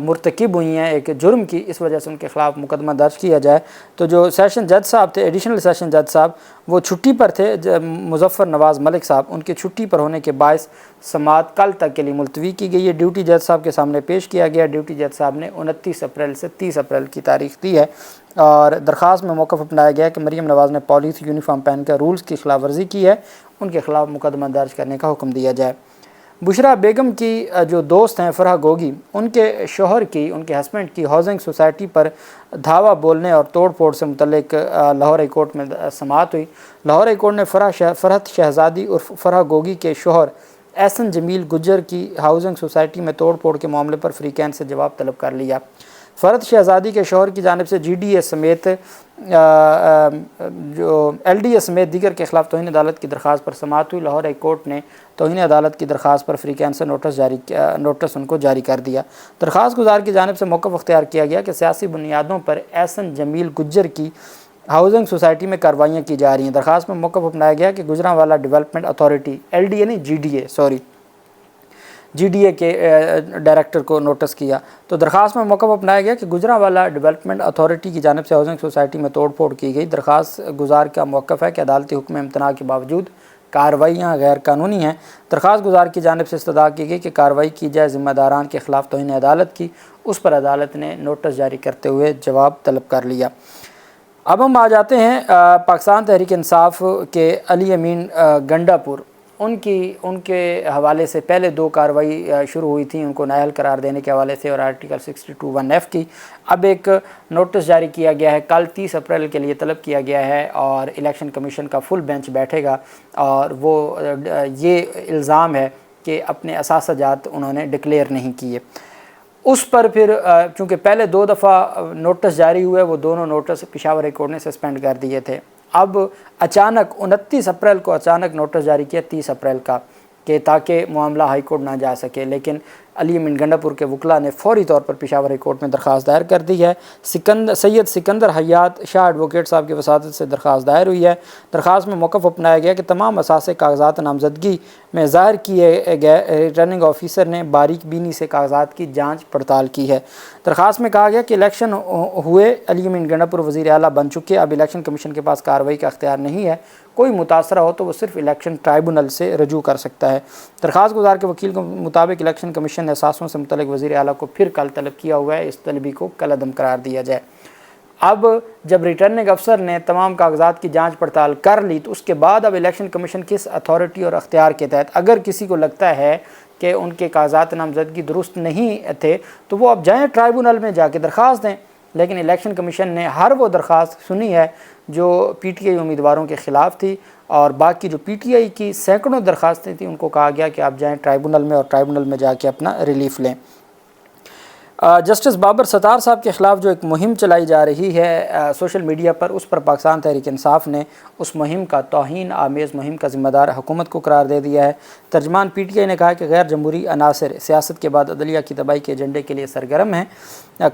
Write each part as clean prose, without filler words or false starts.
مرتکب ہوئی ہیں ایک جرم کی، اس وجہ سے ان کے خلاف مقدمہ درج کیا جائے۔ تو جو سیشن جج صاحب تھے، ایڈیشنل سیشن جج صاحب، وہ چھٹی پر تھے، مظفر نواز ملک صاحب، ان کی چھٹی پر ہونے کے باعث سماعت کل تک کے لیے ملتوی کی گئی ہے۔ ڈیوٹی جج صاحب کے سامنے پیش کیا گیا۔ ڈیوٹی جج صاحب نے 29 اپریل سے 30 اپریل کی تاریخ دی ہے، اور درخواست میں موقف اپنایا گیا کہ مریم نواز نے پولیس یونیفارم پہن کر رولز کی خلاف ورزی کی ہے، ان کے خلاف مقدمہ درج کرنے کا حکم دیا جائے۔ بشرا بیگم کی جو دوست ہیں فرح گوگی، ان کے شوہر کی، ان کے ہسبینڈ کی ہاؤسنگ سوسائٹی پر دھاوا بولنے اور توڑ پھوڑ سے متعلق لاہور ہائی کورٹ میں سماعت ہوئی۔ لاہور ہائی کورٹ نے فرحت شہزادی اور فرح گوگی کے شوہر احسن جمیل گجر کی ہاؤسنگ سوسائٹی میں توڑ پھوڑ کے معاملے پر فریقین سے جواب طلب کر لیا۔ فرحت شہزادی کے شوہر کی جانب سے GDA سمیت جو LDA سمیت دیگر کے خلاف توہین عدالت کی درخواست پر سماعت ہوئی۔ لاہور ہائی کورٹ نے توہین عدالت کی درخواست پر فریقین سے نوٹس ان کو جاری کر دیا۔ درخواست گزار کی جانب سے موقف اختیار کیا گیا کہ سیاسی بنیادوں پر احسن جمیل گجر کی ہاؤسنگ سوسائٹی میں کارروائیاں کی جا رہی ہیں۔ درخواست میں موقف اپنایا گیا کہ گجرانوالہ ڈیولپمنٹ اتھارٹی LDA نہیں GDA کے ڈائریکٹر کو نوٹس کیا۔ تو درخواست میں موقف اپنایا گیا کہ گجرانوالہ ڈیولپمنٹ اتھارٹی کی جانب سے ہاؤسنگ سوسائٹی میں توڑ پھوڑ کی گئی۔ درخواست گزار کا موقف ہے کہ عدالتی حکم امتناع کے باوجود کارروائیاں غیر قانونی ہیں۔ درخواست گزار کی جانب سے استدعا کی گئی کہ کارروائی کی جائے ذمہ داران کے خلاف توہین عدالت کی، اس پر عدالت نے نوٹس جاری کرتے ہوئے جواب طلب کر لیا۔ اب ہم آ جاتے ہیں پاکستان تحریک انصاف کے علی امین گنڈا پور، ان کے حوالے سے پہلے 2 کارروائی شروع ہوئی تھیں، ان کو نااہل قرار دینے کے حوالے سے اور آرٹیکل 62(1)(f) کی۔ اب ایک نوٹس جاری کیا گیا ہے، کل 30 اپریل کے لیے طلب کیا گیا ہے، اور الیکشن کمیشن کا فل بینچ بیٹھے گا، اور وہ یہ الزام ہے کہ اپنے اثاثہ جات انہوں نے ڈکلیئر نہیں کیے۔ اس پر پھر چونکہ پہلے 2 دفعہ نوٹس جاری ہوئے، وہ دونوں نوٹس پشاور ہائی کورٹ نے سسپینڈ کر دیے تھے۔ اب اچانک 29 اپریل کو اچانک نوٹس جاری کیا 30 اپریل کا، کہ تاکہ معاملہ ہائی کورٹ نہ جا سکے، لیکن علی امین گنڈا پور کے وکلاء نے فوری طور پر پشاور ہائی کورٹ میں درخواست دائر کر دی ہے۔ سید سکندر حیات شاہ ایڈوکیٹ صاحب کی وساطت سے درخواست دائر ہوئی ہے۔ درخواست میں موقف اپنایا گیا کہ تمام اساسی کاغذات نامزدگی میں ظاہر کیے گئے ریٹرننگ آفیسر نے باریک بینی سے کاغذات کی جانچ پڑتال کی ہے۔ درخواست میں کہا گیا کہ الیکشن ہوئے، علی امین گنڈا پور وزیر اعلیٰ بن چکے، اب الیکشن کمیشن کے پاس کارروائی کا اختیار نہیں ہے، کوئی متاثرہ ہو تو وہ صرف الیکشن ٹرائبونل سے رجوع کر سکتا ہے۔ درخواست گزار کے وکیل کے مطابق الیکشن کمیشن نے اثاثوں سے متعلق وزیر اعلیٰ کو پھر کل طلب کیا ہوا ہے، اس طلبی کو کل عدم قرار دیا جائے۔ اب جب ریٹرننگ افسر نے تمام کاغذات کی جانچ پڑتال کر لی، تو اس کے بعد اب الیکشن کمیشن کس اتھارٹی اور اختیار کے تحت، اگر کسی کو لگتا ہے کہ ان کے کاغذات نامزدگی درست نہیں تھے، تو وہ اب جائیں ٹرائبونل میں جا کے درخواست دیں۔ لیکن الیکشن کمیشن نے ہر وہ درخواست سنی ہے جو PTI امیدواروں کے خلاف تھی، اور باقی جو PTI کی سینکڑوں درخواستیں تھیں ان کو کہا گیا کہ آپ جائیں ٹرائبونل میں، اور ٹرائبونل میں جا کے اپنا ریلیف لیں۔ جسٹس بابر ستار صاحب کے خلاف جو ایک مہم چلائی جا رہی ہے سوشل میڈیا پر، اس پر پاکستان تحریک انصاف نے اس مہم کا توہین آمیز مہم کا ذمہ دار حکومت کو قرار دے دیا ہے۔ ترجمان PTI نے کہا کہ غیر جمہوری عناصر سیاست کے بعد عدلیہ کی تباہی کے ایجنڈے کے لیے سرگرم ہیں۔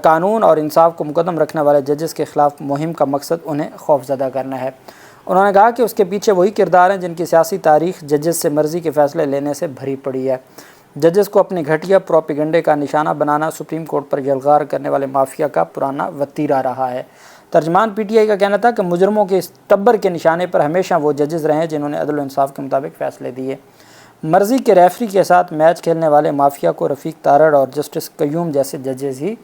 قانون اور انصاف کو مقدم رکھنے والے ججز کے خلاف مہم کا مقصد انہیں خوفزدہ کرنا ہے۔ انہوں نے کہا کہ اس کے پیچھے وہی کردار ہیں جن کی سیاسی تاریخ ججز سے مرضی کے فیصلے لینے سے بھری پڑی ہے۔ ججز کو اپنے گھٹیا پروپیگنڈے کا نشانہ بنانا سپریم کورٹ پر یلغار کرنے والے مافیا کا پرانا وتیرہ رہا ہے۔ ترجمان PTI کا کہنا تھا کہ مجرموں کے اس ٹبر کے نشانے پر ہمیشہ وہ ججز رہے ہیں جنہوں نے عدل و انصاف کے مطابق فیصلے دیے۔ مرضی کے ریفری کے ساتھ میچ کھیلنے والے مافیا کو رفیق تارڑ اور جسٹس قیوم جیسے ججز ہی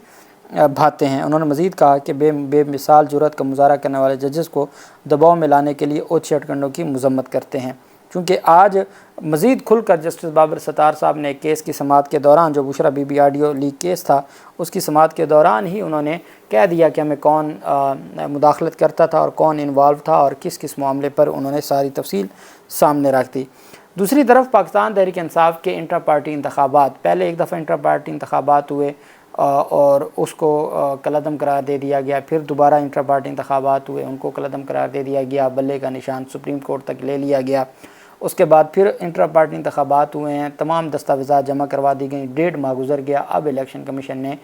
بھاتے ہیں۔ انہوں نے مزید کہا کہ بے مثال جرأت کا مظاہرہ کرنے والے ججز کو دباؤ میں لانے کے لیے اوچھے ہٹکنڈوں کی مذمت کرتے ہیں۔ چونکہ آج مزید کھل کر جسٹس بابر ستار صاحب نے کیس کی سماعت کے دوران، جو Bushra Bibi audio leak case تھا، اس کی سماعت کے دوران ہی انہوں نے کہہ دیا کہ ہمیں کون مداخلت کرتا تھا اور کون انوالو تھا، اور کس کس معاملے پر انہوں نے ساری تفصیل سامنے رکھ دی۔ دوسری طرف پاکستان تحریک انصاف کے انٹرا پارٹی انتخابات، پہلے ایک دفعہ انٹرا پارٹی انتخابات ہوئے اور اس کو کالعدم قرار دے دیا گیا، پھر دوبارہ انٹرا پارٹی انتخابات ہوئے، ان کو کالعدم قرار دے دیا گیا، بلے کا نشان سپریم کورٹ تک لے لیا گیا۔ اس کے بعد پھر انٹرا پارٹی انتخابات ہوئے ہیں، تمام دستاویزات جمع کروا دی گئیں، 1.5 ماہ گزر گیا۔ اب الیکشن کمیشن نے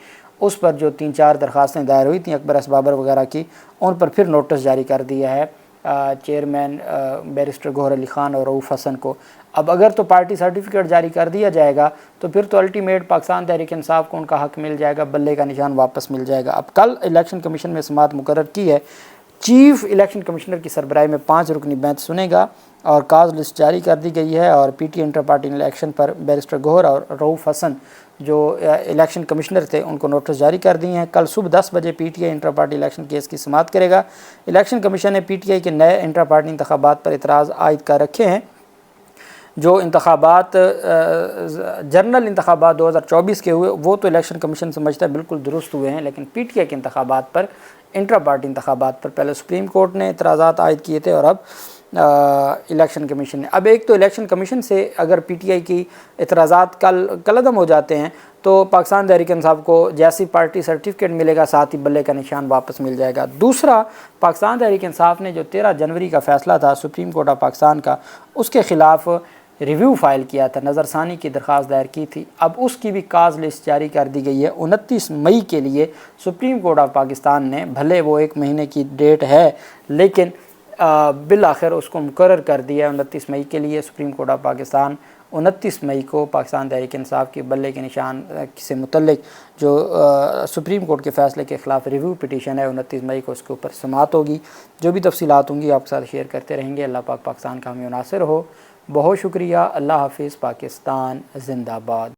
اس پر جو 3-4 درخواستیں دائر ہوئی تھیں اکبر ایس بابر وغیرہ کی، ان پر پھر نوٹس جاری کر دیا ہے چیئرمین بیرسٹر گوہر علی خان اور رؤوف حسن کو۔ اب اگر تو پارٹی سرٹیفکیٹ جاری کر دیا جائے گا تو پھر تو الٹیمیٹ پاکستان تحریک انصاف کو ان کا حق مل جائے گا، بلے کا نشان واپس مل جائے گا۔ اب کل الیکشن کمیشن میں سماعت مقرر کی ہے، چیف الیکشن کمشنر کی سربراہی میں 5 رکنی بینچ سنے گا اور کاز لسٹ جاری کر دی گئی ہے، اور P T I intra party election پر بیرسٹر گوہر اور رؤوف حسن جو الیکشن کمشنر تھے ان کو نوٹس جاری کر دی ہیں۔ کل صبح 10 بجے P T I intra party election case کی سماعت کرے گا۔ الیکشن کمیشن نے پی ٹی آئی کے نئے انٹر پارٹی انتخابات پر اعتراض عائد کر رکھے ہیں۔ جو انتخابات جنرل انتخابات 2024 کے ہوئے وہ تو الیکشن کمیشن سمجھتا ہے بالکل درست ہوئے ہیں، لیکن پی ٹی آئی کے انتخابات پر، انٹر پارٹی انتخابات پر پہلے سپریم کورٹ نے اعتراضات عائد کیے تھے اور اب الیکشن کمیشن نے۔ اب ایک تو الیکشن کمیشن سے اگر پی ٹی آئی کی اعتراضات کل عدم ہو جاتے ہیں تو پاکستان تحریک انصاف کو جیسی پارٹی سرٹیفکیٹ ملے گا ساتھ ہی بلے کا نشان واپس مل جائے گا۔ دوسرا، پاکستان تحریک انصاف نے جو 13 جنوری کا فیصلہ تھا سپریم کورٹ آف پاکستان کا، اس کے خلاف ریویو فائل کیا تھا، نظر ثانی کی درخواست دائر کی تھی۔ اب اس کی بھی کاز لسٹ جاری کر دی گئی ہے 29 مئی کے لیے۔ سپریم کورٹ آف پاکستان نے، بھلے وہ 1 مہینے کی ڈیٹ ہے لیکن بالآخر اس کو مقرر کر دیا 29 مئی کے لیے۔ سپریم کورٹ آف پاکستان 29 مئی کو پاکستان تحریک انصاف کے بلے کے نشان سے متعلق جو سپریم کورٹ کے فیصلے کے خلاف ریویو پٹیشن ہے 29 مئی کو اس کے اوپر سماعت ہوگی۔ جو بھی تفصیلات ہوں گی آپ کے ساتھ شیئر کرتے رہیں گے۔ اللہ پاک پاکستان کا حامی و ناصر ہو۔ بہت شکریہ۔ اللہ حافظ۔ پاکستان زندہ باد۔